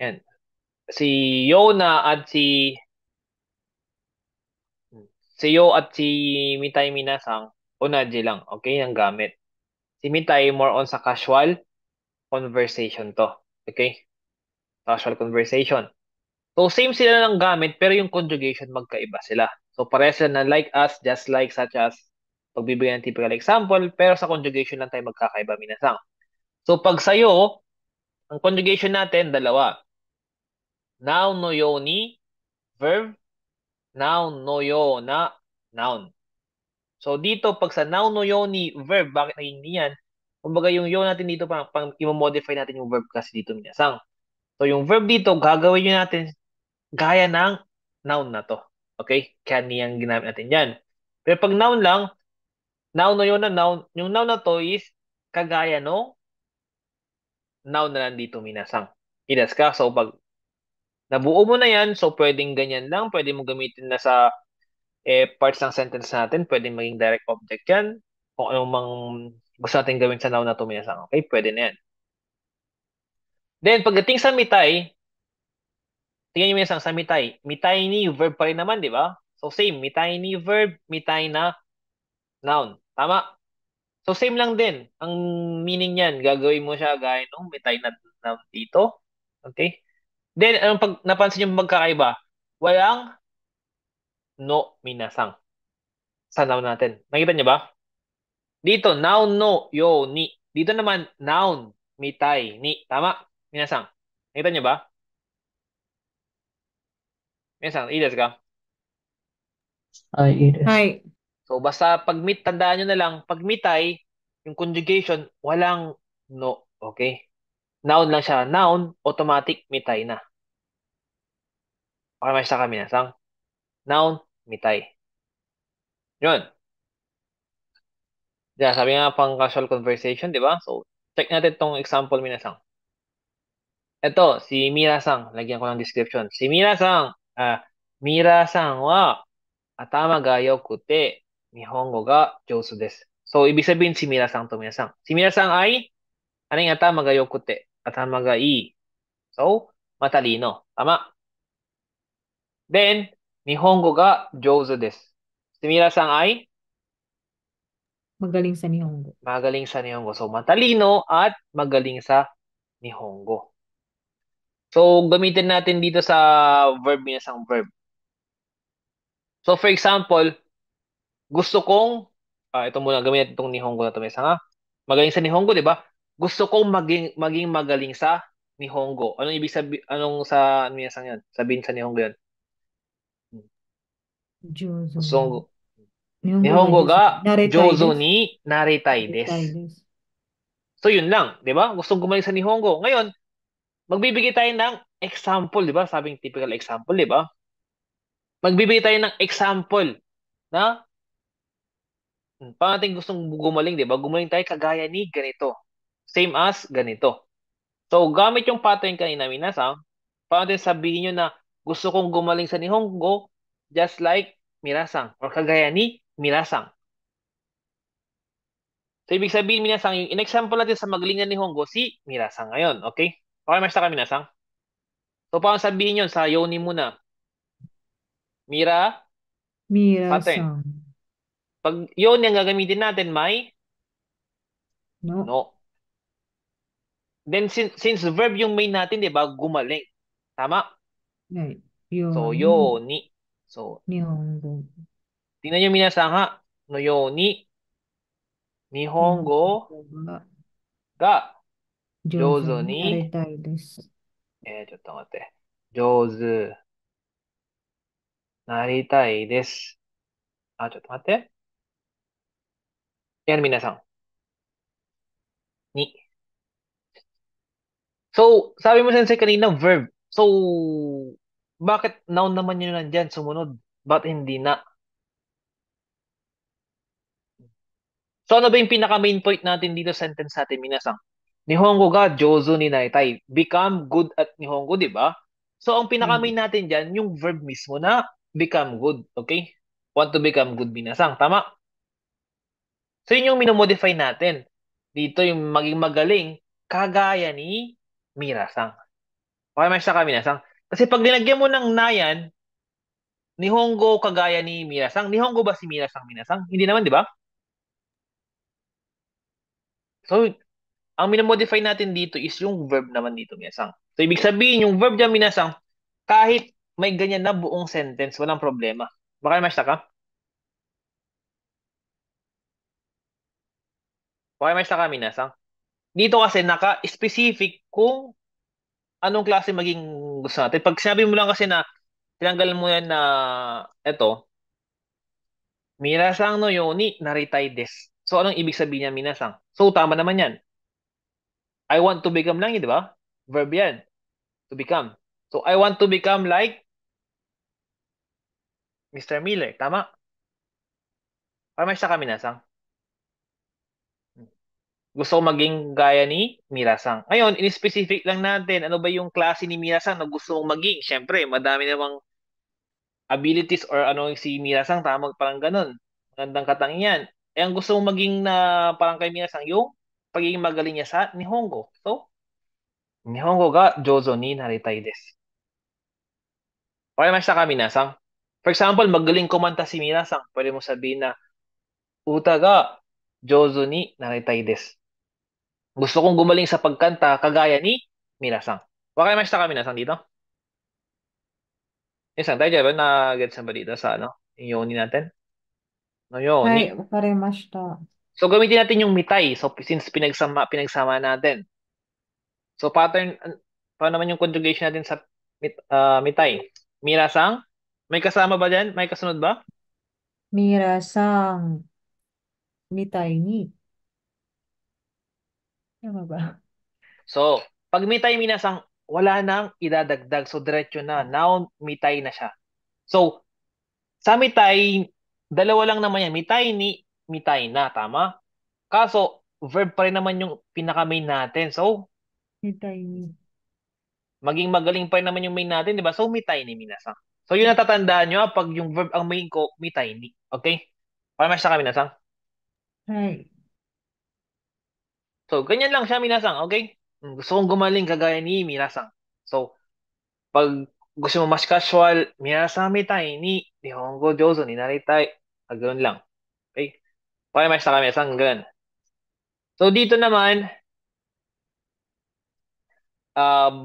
Yan. Si Yona at si Yo at si Mitay Minasang, Unaji lang. Okay, ang gamit. Si Mitay, more on sa casual conversation to. Okay? Casual conversation. So, same sila ng gamit, pero yung conjugation magkaiba sila. So, parehas sila na like as, just like, such as, pagbibigyan ng typical example, pero sa conjugation lang tayo magkakaiba, minasang. So, pag sa'yo, ang conjugation natin, dalawa. Noun no yoni, verb. Noun no yona, noun. So, dito, pag sa noun no yoni, verb, bakit naging niyan? Kumbaga, yung yo natin dito, pang i-modify natin yung verb kasi dito, minasang. So, yung verb dito, gagawin nyo natin gaya ng noun na to. Okay? Kaya niyang ginamit natin yan. Pero pag noun lang, noun na yun na noun, yung noun na to is kagaya no noun na nandito minasang. Idas ka. So pag nabuo mo na yan, so pwedeng ganyan lang, pwede mo gamitin na sa parts ng sentence natin, pwedeng maging direct object yan. Kung anong mang gusto natin gawin sa noun na to minasang. Okay? Pwede na yan. Then pagdating sa mitay, tingnan nyo minasang sa mitay. Mitay ni verb pa rin naman, di ba? So same, mitay ni verb, mitay na noun. Tama? So same lang din. Ang meaning niyan, gagawin mo siya gaya nung may tayo na dito. Okay? Then, anong pag napansin yung magkakaiba? Walang no minasang sa noun natin. Nakita niyo ba? Dito, noun no, yo, ni. Dito naman, noun, mitay, ni. Tama? Minasang. Nakita niyo ba? Minasang, ilas ka. Hi, it is. Hi. So, basta pag mit, tandaan nyo na lang, pag mitay, yung conjugation, walang no. Okay? Noun lang siya. Noun, automatic, mitay na. Okay, may sa kami na. Sang noun, mitay. Yun. Diyan, sabi nga pang casual conversation, di ba? So, check natin tong example minasang. Ito, si Mira-sang. Lagyan ko ng description. Si Mira-sang, Mira-sang wa atama ga yokute Nihongo ga jousu desu. So, ibig sabihin si Mira-sang to minasang. Si Mira-sang ay, ano yung atama ga yokute? Atama ga ii. So, matalino. Tama. Then, Nihongo ga jousu desu. Si Mira-sang ay, Magaling sa Nihongo. magaling sa Nihongo. So, matalino at magaling sa Nihongo. So, gamitin natin dito sa verb minasang verb. So, for example, gusto kong, ito muna, gamitin natin itong Nihongo na ito minasang ha. Magaling sa Nihongo, di ba? Gusto kong maging magaling sa Nihongo. Anong ibig sabihin, anong sa minasang yan? Sabihin sa Nihongo yan. Jozo. Gusto kong, Nihongo ga Nihongo Jozo. ga Naretai Jozo desu. ni Naritai Naretai desu. desu. So, yun lang, di ba? Gustong gumaling sa Nihongo. Ngayon, magbibigay tayo ng example, di ba? Sabing typical example, di ba? Magbibigay tayo ng example na paano natin gustong gumaling, di ba? Gumaling tayo kagaya ni ganito. Same as ganito. So, gamit yung pattern kanina, minasang, paano natin sabihin nyo na gusto kong gumaling sa Nihongo just like Mirasang or kagaya ni Mirasang. So, ibig sabihin, minasang, yung in-example natin sa magaling na Nihongo, si Mirasang ngayon. Okay? Okay, mas ka, minasang? So, paano sabihin yun sa yoni muna? Mira, pattern. Mira-san. Pag yun yung gagamitin natin, may No. no. Then, since verb yung main natin, di ba, gumaling. Tama? Right. So, Yoni. yoni. So, Nihongo. tingnan nyo minasang ha. No yoni, Nihongo Nihongo ga ga Jozo jouzu ni ni, naretai desu. ちょっと待って。上手なりたいです。ちょっと待って。yan, 皆さん。に。So, sabi mo sensei kanina, verb. So, bakit noun naman yun nandyan, sumunod? Ba't hindi na? So, ano ba yung pinaka-main point natin dito sa sentence natin, minasang? Nihongo ga jozu ni naritai. Become good at Nihongo, di ba? So, ang pinaka-main natin dyan, yung verb mismo na become good. Okay? Want to become good, minasang. Tama? So, yun yung minomodify natin. Dito yung maging magaling, kagaya ni Mirasang. Pakimashita ka, minasan. Kasi pag linagyan mo ng na yan, Nihongo kagaya ni Minasan. Nihongo ba si Minasan, minasan? Hindi naman, di ba? So, ang minamodify natin dito is yung verb naman dito, minasan. So, ibig sabihin, yung verb dyan, minasan, kahit may ganyan na buong sentence, walang problema. Pakimashita ka? Pakimashita ka, minasan. Dito kasi naka-specific kung anong klase maging gusto natin. Pag sinabi mo lang kasi na tinanggal mo yan na eto, Minasang no yoni naritai des. So, anong ibig sabihin niya, minasang? So, tama naman yan. I want to become lang yun, di ba? Verb yan. To become. So, I want to become like Mr. Miller. Tama? Tama siya ka, minasang. Gusto ko maging gaya ni Mirasang. Ngayon, in-specific lang natin, ano ba yung klase ni Mirasang na gusto mong maging? Siyempre, madami namang abilities or ano si Mirasang, tamang parang ganun. Magandang katangian. Eh, ang gusto mong maging na parang kay Mirasang, yung pagiging magaling niya sa Nihongo. So, Nihongo ga Jozo ni naritai desu. Okay, mashita ka, Minasang. For example, magaling kumanta si Minasang. Pwede mo sabihin na, Uta ga Jozo ni naritai desu. Gusto kong gumaling sa pagkanta kagaya ni Minasang. Okay, mashita ka, Minasang dito? Minasang, tayo dyan ba? Na-get ba dito sa ano? Yung yoni natin? No, は yoni. い、わかりました。So, gamitin natin yung mitay. So, since pinagsama natin. So, pattern, paano naman yung conjugation natin sa mitay? Mirasang? May kasama ba dyan? May kasunod ba? ミラさんみたいに、tama ba? So, pag mitay minasang, wala nang idadagdag. So, diretso na. Noun, mitay na siya. So, sa mitay, dalawa lang naman yan. Mitay ni, mitay na. Tama? Kaso, verb pa rin naman yung pinaka-main natin. So, みたいに。maging magaling pa rin naman yung main natin, di ba? So, mitay ni minasang. So, yun ang tatandaan nyo pag yung verb ang main ko, mitay ni. Okay? Para mas kami minasang. はい。So, ganyan lang siya minasang. Okay? Gusto kong gumaling kagaya ni minasang. So, pag gusto mo mas casual, minasang mitai ni Nihongo Jozo ni naritai. Ganoon lang. Okay? Para mas kami minasang ganun. So, dito naman,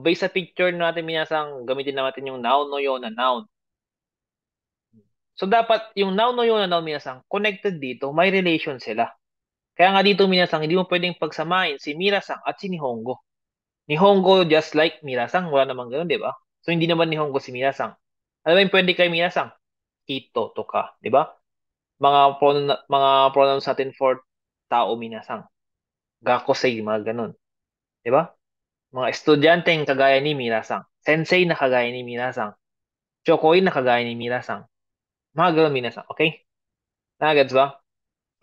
based sa picture natin minasang, gamitin natin yung noun no yun na noun. So, dapat yung noun no yun na noun minasang, connected dito, may relation sila. Kaya nga dito minasang, hindi mo pwedeng pagsamahin si Mirasang at si Nihongo. Nihongo just like Mirasang, wala namang ganun, di ba? So, hindi naman Nihongo si Mirasang. Ano ba yung pwede kay Mirasang? Hito to ka, di ba? Mga pronouns natin for tao Minasang. Gakosei, mga ganun. Di ba? Mga estudyanteng kagaya ni Mirasang. Sensei na kagaya ni Mirasang. Chokoi na kagaya ni Mirasang. Mga ganun Minasang, okay? Nagets ba?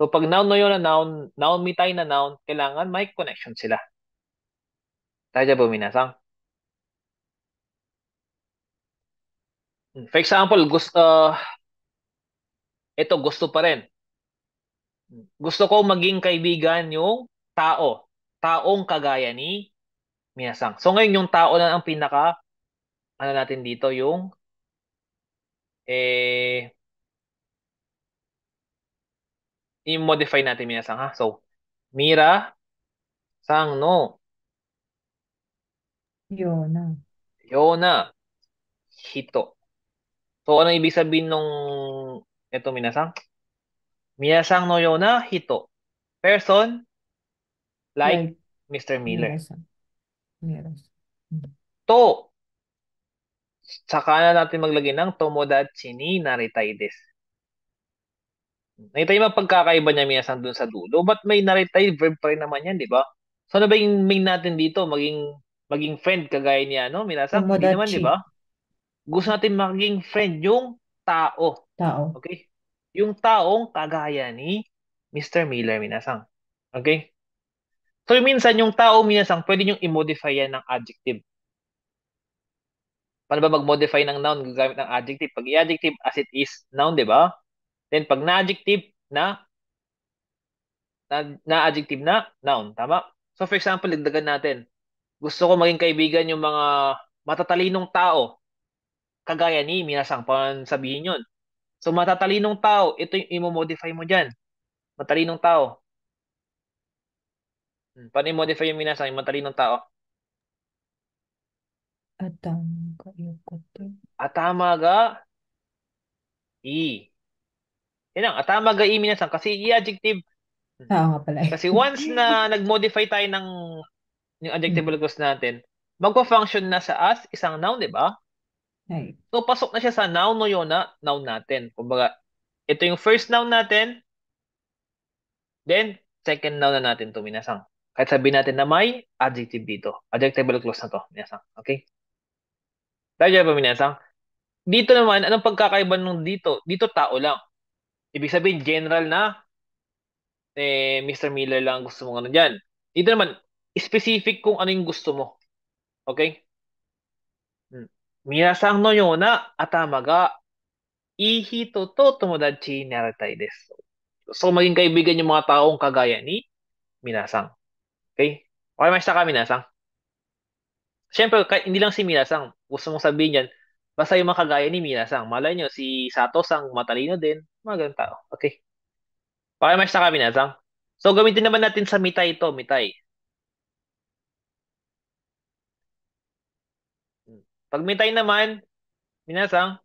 So, pag noun no yun na noun, noun mitay na noun, kailangan may connection sila. Tayo ba Minasang? For example, ito gusto pa rin. Gusto ko maging kaibigan yung tao. Taong kagaya ni Minasang. So ngayon yung tao na ang pinaka ano natin dito yung eh i-modify natin Minasang ha. So Mira sang no ような。 Yona hito. So ano ibig sabihin nung ito Minasang? Minasang no Yona hito. Person like like Mr. ミラ Miller. さん。ミラさん。うん To saka na natin maglagay ng tomodachi ni naritai desu. Nakita yung mga pagkakaiba niya minsan dun sa dulo. Ba't may naritai verb pa rin naman yan, di ba? So ano ba yung main natin dito? Maging friend kagaya niya, no? Minasang, hindi naman, di 友達。ba? Gusto natin maging friend yung tao. tao。Okay? Yung taong kagaya ni Mr. Miller, minasang. Okay? So minsan yung tao, minasang, pwede nyo i-modify yan ng adjective. Paano ba mag-modify ng noun gagamit ng adjective? Pag i-adjective as it is, noun, di ba? Then pag na-adjective na adjective na noun, tama? So for example, dagdagan natin. Gusto ko maging kaibigan yung mga matatalinong tao. Kagaya ni minasang, paano sabihin yun? So, matatalinong tao, ito yung i-modify mo dyan. Matalinong tao. Paano i-modify yung minasang, yung matalinong tao? Atama yokote. Atama ga i. Yan ang, atama ga i minasang. Kasi i-adjective. Nga pala. Kasi once na nag-modify tayo ng yung adjectival clause natin, magpa-function na sa as isang noun, di ba? Ay. So, pasok na siya sa noun no yun na noun natin. Kumbaga, ito yung first noun natin, then, second noun na natin to minasang. Kahit sabihin natin na may adjective dito. Adjectival clause na to, minasang. Okay? Tayo ba, minasang? Dito naman, anong pagkakaiba nung dito? Dito, tao lang. Ibig sabihin, general na, Mr. Miller lang gusto mo ano dyan. Dito naman, specific kung ano yung gusto mo. Okay? Minasang no yun na, atama ga, ihito to tomodachi naratai desu. So, maging kaibigan yung mga taong kagaya ni minasang. Okay? Okay, mas ka minasang. Siyempre, hindi lang si minasang. Gusto mong sabihin yan, basta yung mga kagaya ni minasang. Malay nyo, si Sato-sang matalino din. Mga ganun tao. Okay? Okay, mas ka minasang. So, gamitin naman natin sa mitay ito, mitay. Pag mitay naman, minasang,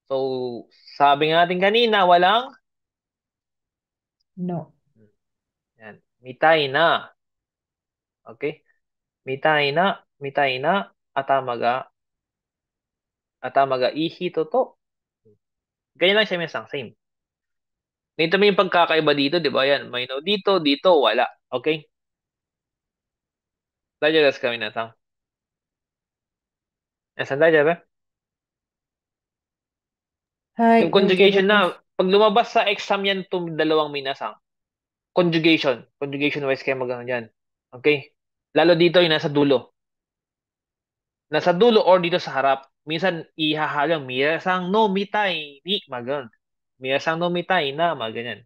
so, sabi nga natin kanina, walang No. yan. Mitay na. Okay? Mitay na, atamaga ihi toto. Ganyan lang siya minsan, same. Dito may yung pagkakaiba dito, di ba? Yan, may no dito, dito, wala. Okay? Dajadas kami na sang. Saan dajadas? Hay, Yung conjugation dajadas. na, pag lumabas sa exam yan itong dalawang minasang, conjugation. Conjugation wise kayo magano dyan. Okay? Lalo dito yung nasa dulo. Nasa dulo or dito sa harap. Minsan, ihahalang, mirasang no mitai ni, magan. Mirasang no mitai na, maganyan.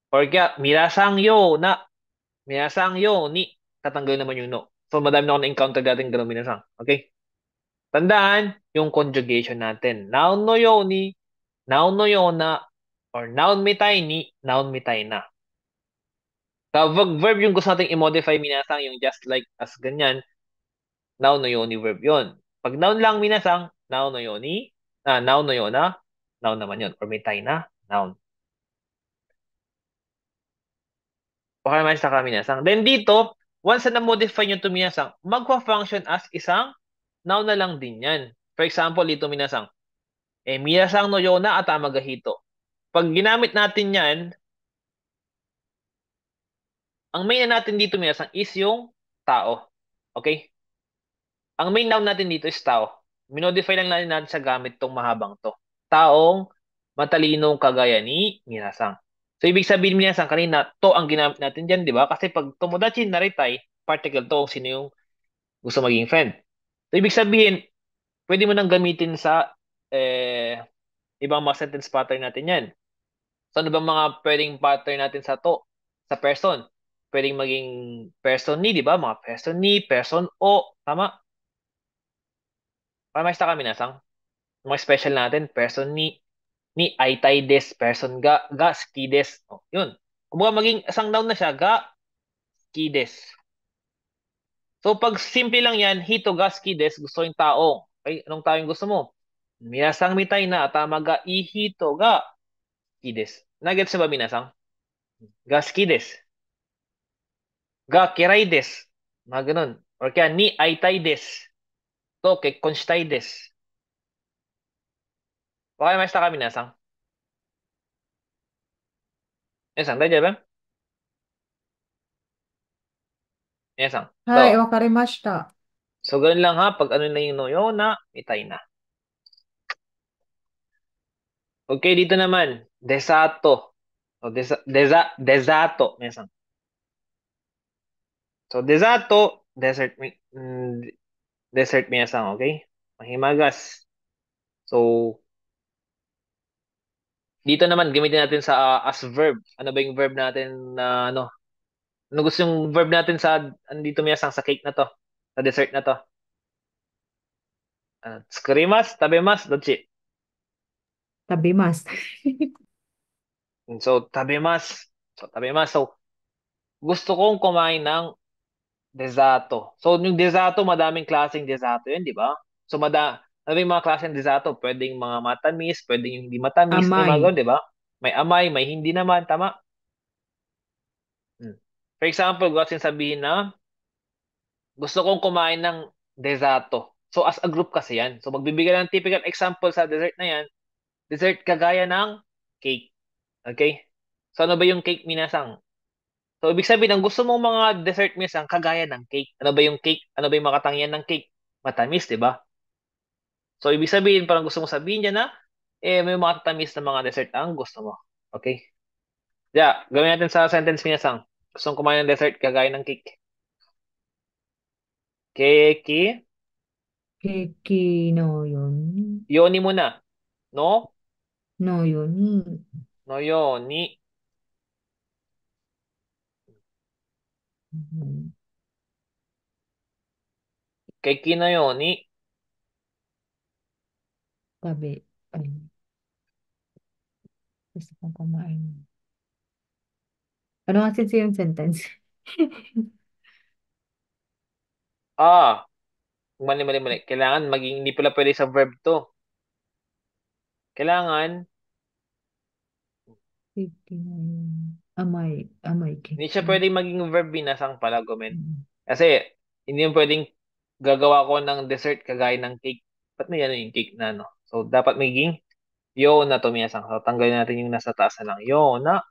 Or kaya, mirasang yo ni, tatanggalin naman yung no. So, madami na ako na-encounter dating ganun minasang. Okay? Tandaan, yung conjugation natin. Noun no yo ni, noun no yo na, or noun mitai ni, noun mitai na. Kapag verb yung gusto nating i-modify minasang, yung just like as ganyan, noun no yoni verb yon. Pag noun lang minasang, noun no yoni, noun no yona, noun naman yon. Or mitai na, noun. Okay naman sa minasang. Then dito, once na modify nyo ito minasang, magpa-function as isang noun na lang din yan. For example, dito minasang, minasang no yona at amagahito. Pag ginamit natin yan, ang main na natin dito minasang is yung tao. Okay? Ang main noun natin dito is tao. Minodify lang natin sa gamit tong mahabang to. Taong matalinong kagaya ni minasang. So, ibig sabihin minasang kanina, to ang ginamit natin dyan, di ba? Kasi pag tomodachi naritay, particle to kung sino yung gusto maging friend. So, ibig sabihin, pwede mo nang gamitin sa ibang mga sentence pattern natin yan. So, ano bang mga pwedeng pattern natin sa to? Sa person. Pwedeng maging person ni, di ba? Mga person ni, person o. Tama? Para makita kami nasang. Mga special natin, person ni aitai des, person ga ski des. Oh, yun. Kumbaga maging isang noun na siya, ga ski des. So, pag simple lang yan, hito ga ski des, gusto yung tao. Okay, anong tao yung gusto mo? Minasang mitay na, tama ga ihito ga ski des. Nagets ba minasang? Ga ski des. Ga kirai des. Mga ganun. Or kaya ni aitai des. To ke konstai des. Okay, mas kami nasang. Minasang, tayo ba? Minasang. Hay, To. wakarimashita. So, ganun lang ha. Pag ano na yung no, yun na, mitay na. Okay, dito naman. Desato. O, desato. Minasang. So, desato, desert minasang, okay? Mahimagas. So, dito naman, gamitin natin sa as verb. Ano ba yung verb natin na ano? Ano gusto yung verb natin sa, andito minasang, sa cake na to? Sa dessert na to? Tsukurimasu, tabemasu, dochi? Tabimas. So, tabemasu. So, tabemasu. So, gusto kong kumain ng desato. So, yung desato, madaming klaseng desato yun, di ba? So, ano yung mga klaseng desato? Pwedeng mga matamis, pwedeng yung hindi matamis, may mga Amay. ganun, di ba? May amay, may hindi naman, tama? Hmm. For example, gusto sabihin na gusto kong kumain ng desato. So, as a group kasi yan. So, magbibigay ng typical example sa dessert na yan. Dessert kagaya ng cake. Okay? So, ano ba yung cake, minasang? So, ibig sabihin, ang gusto mong mga dessert, minasang, kagaya ng cake. Ano ba yung cake? Ano ba yung makatangian ng cake? Matamis, di ba? So, ibig sabihin, parang gusto mo sabihin niya na, may mga tatamis na mga dessert ang gusto mo. Okay? Yeah, gawin natin sa sentence, minasang. Gusto kong kumain ng dessert kagaya ng cake. Keki, Keki no yoni. yoni muna. No? No yoni. No yoni. Mhm. Keki no yoni. Tabi. Ay, gusto kong kumain. Ano nga since yung sentence? Mali. Kailangan maging, hindi pala pwede sa verb to. Kailangan, Keki no yoni. Amay hindi siya keki. pwedeng maging verb, binasang pala, gumen. Mhm. Kasi, hindi yung pwedeng gagawa ko ng dessert kagaya ng cake. Ba't may ano yung cake na, no? So, dapat maging yo na to, minasang. So, tanggalin natin yung nasa taas na lang. Yo na.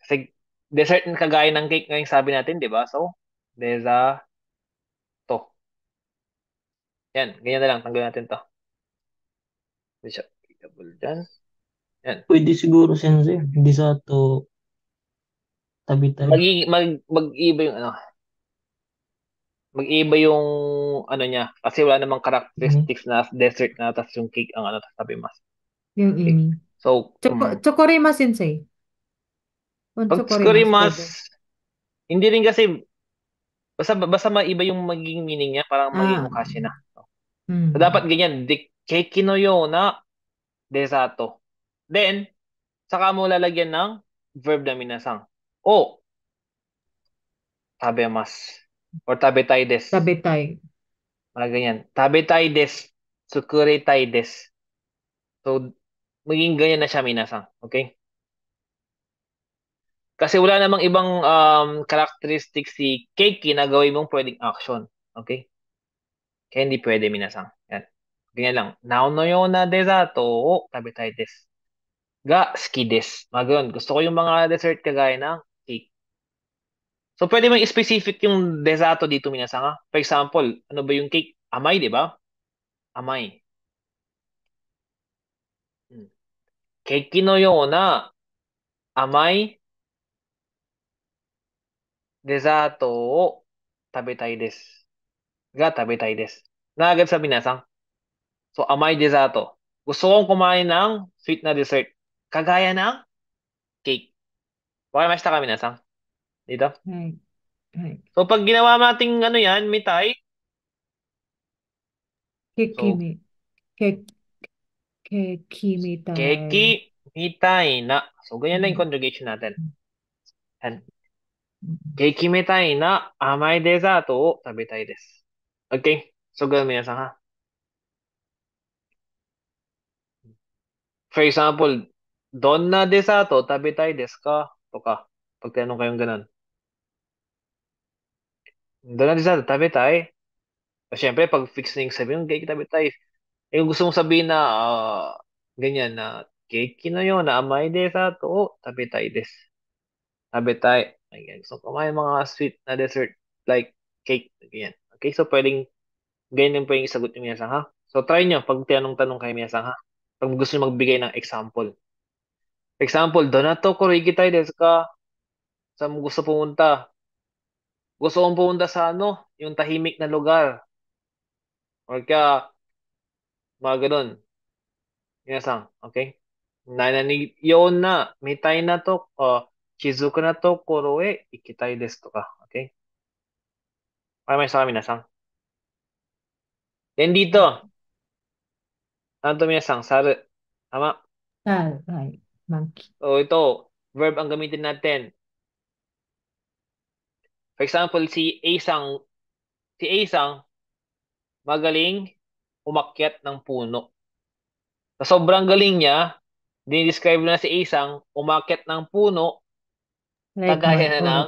Kasi, dessert na kagaya ng cake nga yung sabi natin, di ba? So, desato. Yan, ganyan na lang. Tanggalin natin to. Hindi siya applicable dyan. Yan. Pwede siguro, Sensei. Hindi sa to tabi-tabi. Mag-iba yung ano, mag-iba yung ano niya kasi wala namang Mhm. characteristics na dessert na tapos yung cake ang ano tapos sabi mas. Yung Okay. ini. So, Chokorima sensei. Kung pag chokorimas mas pwede. hindi rin kasi basta maiba yung magiging meaning niya parang maging Ah. okashi na. So, dapat Hmm. ganyan, de keiki no yo na desato. Then, saka mo lalagyan ng verb na minasang. O, tabemas. Or tabetai desu. Tabetay. Mga ganyan. Tabetai desu. Tsukuretai desu. So, maging ganyan na siya, minasang. Okay? Kasi wala namang ibang characteristic si Keiki na gawin mong pwedeng action. Okay? Kaya hindi pwede, minasang. Yan. Ganyan lang. Now no yo na desato o tabetai desu. Ga suki desu. Mga ganun. Gusto ko yung mga dessert kagaya ng cake. So, pwede mong specific yung desato dito, minasang. Ha? For example, ano ba yung cake? Amay, di ba? Amay. Hmm. Keiki no yo na amay desato o tabetai desu. Ga tabetai desu. Na agad sa binasang. So, amay desato. Gusto kong kumain ng sweet na dessert. Kagaya ng cake. Wakarimashita ka, minasang? Dito. Hay. Hay. So, pag ginawa nating ano yan, mitay. So, Kekimi. Kek kekimitai. keki mitay na. So, ganyan lang yung Hmm. conjugation natin. Yan. Hmm. Keki mitay na amay desato o tabetai desu. Okay? So, ganun, minasang, ha? For example, donna desato tabetai desu ka? To ka. Pag tinanong kayong ganun. Donna desato tabetai? Siyempre, pag fix na yung sabi yung cake tabetai. Kung gusto mong sabihin na ganyan na cake na yun, na amay desato o tabetai desu. Tabetai. Ayan. Gusto ko kumain mga sweet na dessert like cake. Ganyan. Okay, so pwedeng ganyan yung pwedeng isagot yung minasang, ha? So try nyo pag tinanong-tanong kayo, minasang, ha? Pag gusto nyo magbigay ng example. Example, donato korigitai desu ka? Saan mo gusto pumunta? Gusto kong pumunta sa ano, yung tahimik na lugar. Or kaya, mga ganun. Minasang, okay? Yun na, mitai na to, shizuku na tokoro e ikitai desu to ka. Okay? Okay, may sa minasang. Then dito, ano to minasang? Saru. Tama? Right. Monkey. So ito, verb ang gamitin natin. For example, si Asang magaling umakyat ng puno. Sa sobrang galing niya, dinidescribe na si Asang umakyat ng puno Like kagaya na ng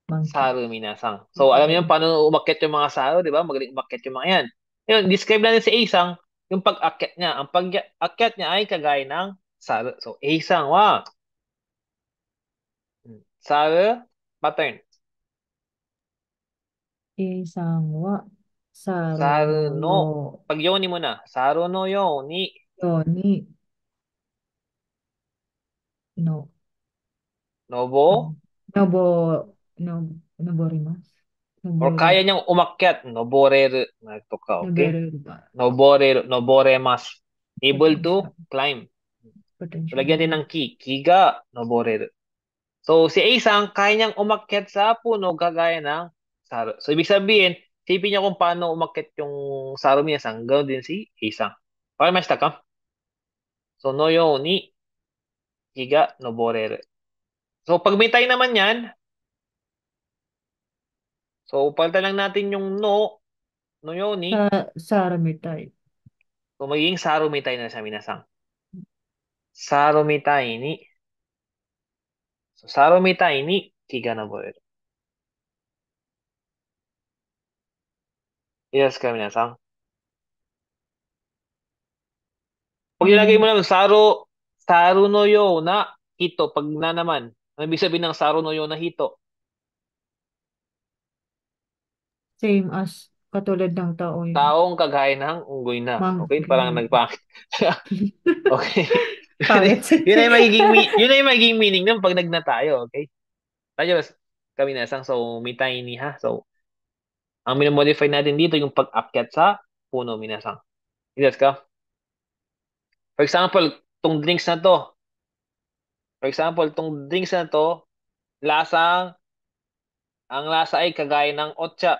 monkey. Saru Minasang. So, alam niyo paano umakyat yung mga Saru, di ba? Magaling umakyat yung mga yan. Yun, describe natin si Asang, yung pag-akyat niya. Ang pag-akyat niya ay kagaya ng Saru. So, Asang, wow. Saru, pattern. Isang wa. Saru Saru no no. yo. Pag yoni mo na. Saru no yoni. Yo ni. No. Nobo. Nobo. No. Noborimasu. Or Noboru. kaya niyang umakyat. Noboreru. Ito ka, okay? Noboreru ba? Noboremas. Able to Potential. climb. So, Potential. lagyan din ng ki. Kiga, noboreru. So, si Aisang, kaya niyang umakyat sa puno gagaya ng Saru. So, ibig sabihin, sipin niya kung paano umakyat yung Saru Miyasang. Ganoon din si Aisang. Okay, masta ka? So, no yo ni kiga noboreru. So, pag may tayo naman yan, so, palitan lang natin yung no yo ni. Saramitai. So, magiging Saru Mitai na siya, Minasang. Saru Mitai ni. So, Saru Mitai ni kiga noboreru. Yes ka, Minasang. Pag ilagay mo lang Saru no yo na hito, pag na naman, ano ibig sabihin ng Saru no yo na hito? Same as katulad ng tao yun. Taong kagaya ng unggoy na. Okay? Parang Monkey. nagpangit. Okay. Pangit. Yun ay magiging meaning nun pag nagna tayo. Okay? Tayo, kami na isang so, may tiny ha. So, ang minamodify natin dito yung pag-akyat sa puno, minasang. Yes ka? For example, tong drinks na to. For example, tong drinks na to, lasang, ang lasa ay kagaya ng otcha.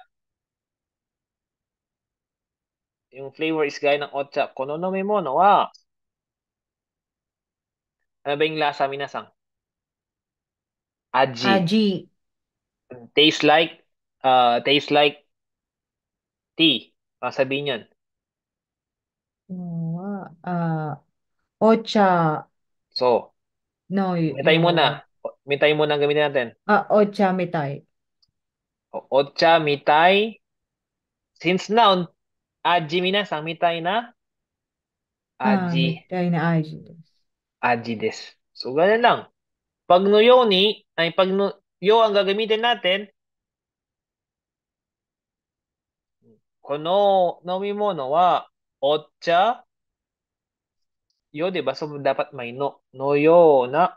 Yung flavor is gaya ng otcha. Kono no me mono wa. Ano ba yung lasa, minasang? Aji. Aji. Taste like, taste like tea. Ang sabihin yan. Ocha. So, No, mitay muna. Mitay muna ang gamitin natin. ocha mitai. Otcha, mitay. Since noun, aji minasang, mitay na aji, Mitai na aji. aji des. So, ganun lang. Pag no yo ni, ay pag no yo ang gagamitin natin, kono no mi mono wa otcha yo, di ba? So, dapat may no. No yo na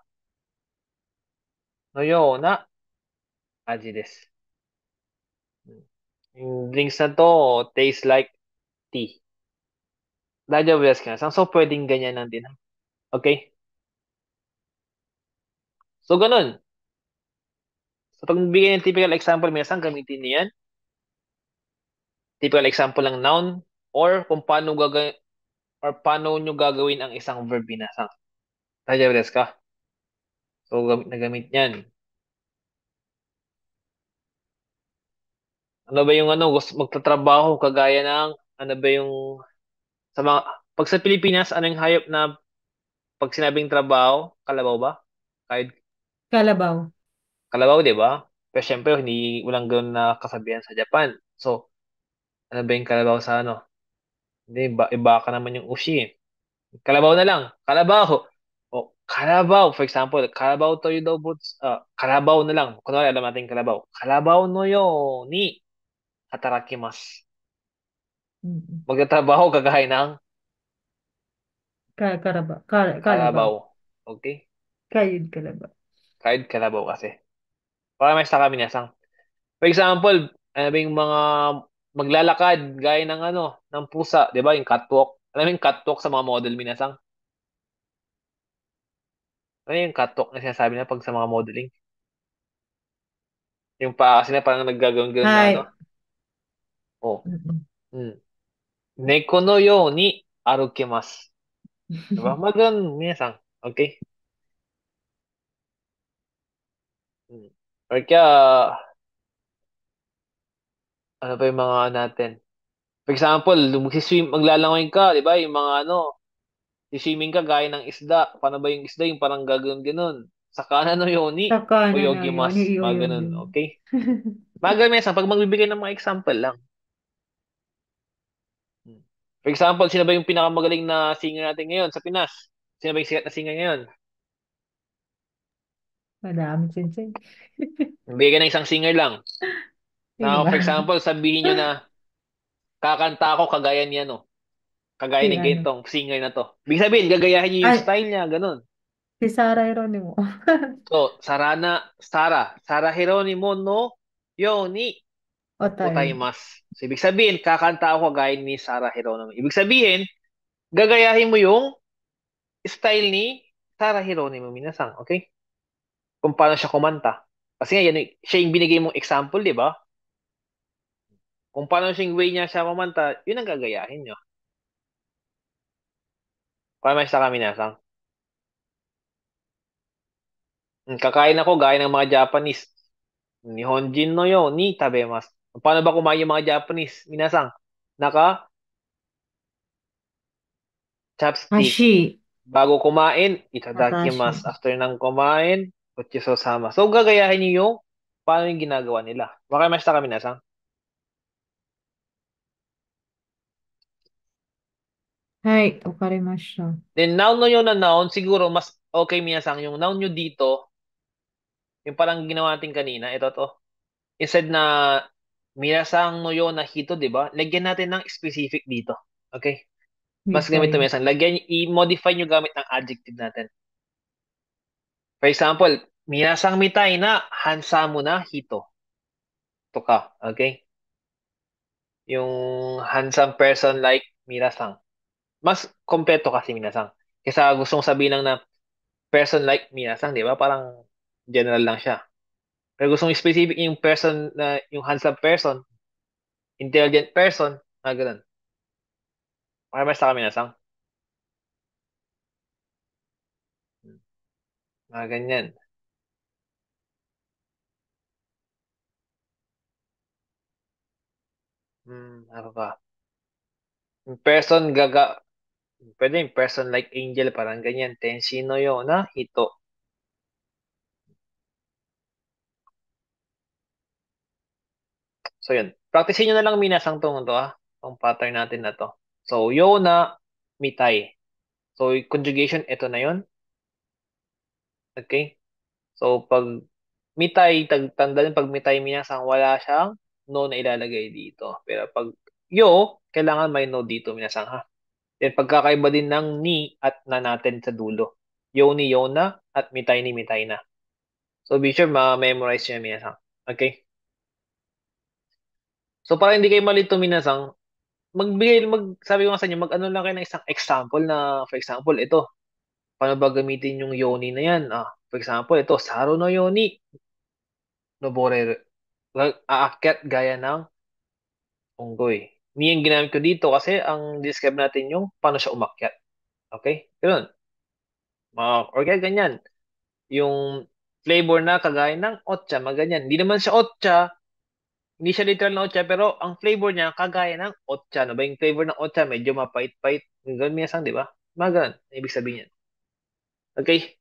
aji des. Yung drinks na to, taste like tea. Dajaw ka na. So, pwedeng ganyan lang din. Okay? So, ganun. So, pag bigyan ng typical example, minsan gamitin niyo yan. Typical example ng noun or kung paano nyo gagawin ang isang verb binasang. Dajaw ka. So, gamit na gamit yan. Ano ba yung gusto magtatrabaho kagaya ng, ano ba yung, sa mga, pag sa Pilipinas, ano yung hayop na pag sinabing trabaho, kalabaw ba? Kahit Kalabaw. kalabaw, di ba? Pero syempre, walang ganoon na kasabihan sa Japan. So, ano ba yung kalabaw sa ano? Hindi, iba ka naman yung ushi eh. Kalabaw na lang. Kalabaw. O, kalabaw. For example, kalabaw toyo daw boots. Kalabaw na lang. Kunwari, alam natin kalabaw. Kalabaw no yo ni hatarakimasu. Mm. Magtatrabaho kagaya ng Kalabaw. kalabaw. Okay? Kayod kalabaw. Kahit kalabaw kasi. Para may sa kami nasang. For example, ano ba yung mga maglalakad gaya ng ng pusa, 'di ba? Yung catwalk. Alam mo yung catwalk sa mga model minasang? Ano yung catwalk na sinasabi na pag sa mga modeling? Yung pa kasi na parang naggagawin na Hi. Oh. Mm-mm. Hmm. Neko no yo ni arukimasu. Diba? Mga ganun, minsan. Okay? Hmm. Or kaya, ano pa yung mga natin? For example, maglalangoy ka, di ba? Yung mga ano, siswimming ka gaya ng isda. Paano ba yung isda? Yung parang gagawin ganun. Sa kanan no yoni, Sa kanan na yun, oyogimasu. Mga ganun, iyoyogi. okay? Mga ganun, minsan, pag magbibigay ng mga example lang. Hmm. For example, sino ba yung pinakamagaling na singer natin ngayon sa Pinas? Sino ba yung sikat na singer ngayon? Madami, sensei. Bigyan ng isang singer lang. Sino Na, ba? for example, sabihin nyo na, kakanta ako kagaya niya, no? Kagaya Si ni ano? ganitong singer na to. Ibig sabihin, gagayahin niyo yung Ay, style niya, ganun. si Sarah Geronimo. So, Sara Geronimo no Yoni O tayo. Utaimasu. So, ibig sabihin, kakanta ako kagaya ni Sara Geronimo. Ibig sabihin, gagayahin mo yung style ni Sara Geronimo minasan, okay? Kung paano siya kumanta. Kasi nga, yan, siya yung binigay mong example, di ba? Kung paano siya yung way niya siya kumanta, yun ang gagayahin niyo. Kaya mas kami minasan. Kakain ako gaya ng mga Japanese. Nihonjin no yo ni tabemasu. Paano ba kumain yung mga Japanese? Minasan, naka chopstick. Hashi. Bago kumain, Nakashi. itadakimasu. After ng kumain, gochisousama. So, gagayahin niyo yung paano yung ginagawa nila. Wakaimashita ka minasan. Hai, wakarimashita. Then, noun no yun na noun, siguro mas okay minasan yung noun nyo dito, yung parang ginawa natin kanina, ito to. Instead na minasang no yo na hito, di ba? Lagyan natin ng specific dito. Okay? Mas gamit na Mitay. minsan. I-modify nyo gamit ng adjective natin. For example, minasang mitay na hansamu na hito. Ito ka. Okay? Yung handsome person like minasang. Mas kompleto kasi minasang. Kaysa gustong sabihin lang na person like minasang, di ba? Parang general lang siya. Pero gustong specific yung person na yung handsome person, intelligent person, ganun. Okay, mas sa minasang. Ganyan. Ano ba? Yung person pwede yung person like angel, parang ganyan. Tensino yo na hito. So yun. Practicein nyo na lang minasang to Tong pattern natin na to. So, yo na mitai. So, conjugation, ito na yun. Okay? So, pag mitay, tandaan pag mitay minasang wala siyang no na ilalagay dito. Pero pag yo, kailangan may no dito minasang ha. Then pagkakaiba din ng ni at na natin sa dulo. Yo ni yo na at mitay ni mitay na. So be sure ma-memorize nyo yung minasang. Okay? So para hindi kayo malito minasang, sabi ko nga sa inyo, mag-ano lang kayo ng isang example na, for example, ito. Paano ba gamitin yung yoni na yan? For example, ito, Saro no yoni, nobore, aakyat gaya ng unggoy. Ni yung ginamit ko dito kasi ang describe natin yung paano siya umakyat. Okay? Yun. Or kaya ganyan. Yung flavor na kagaya ng otcha, maganyan. Hindi naman siya otcha, hindi siya literal na otcha, pero ang flavor niya kagaya ng otcha. No ba yung flavor ng otcha? Medyo mapait-pait. Ganun minsan, di ba? Mga ganun. Ibig sabihin yan. Okay?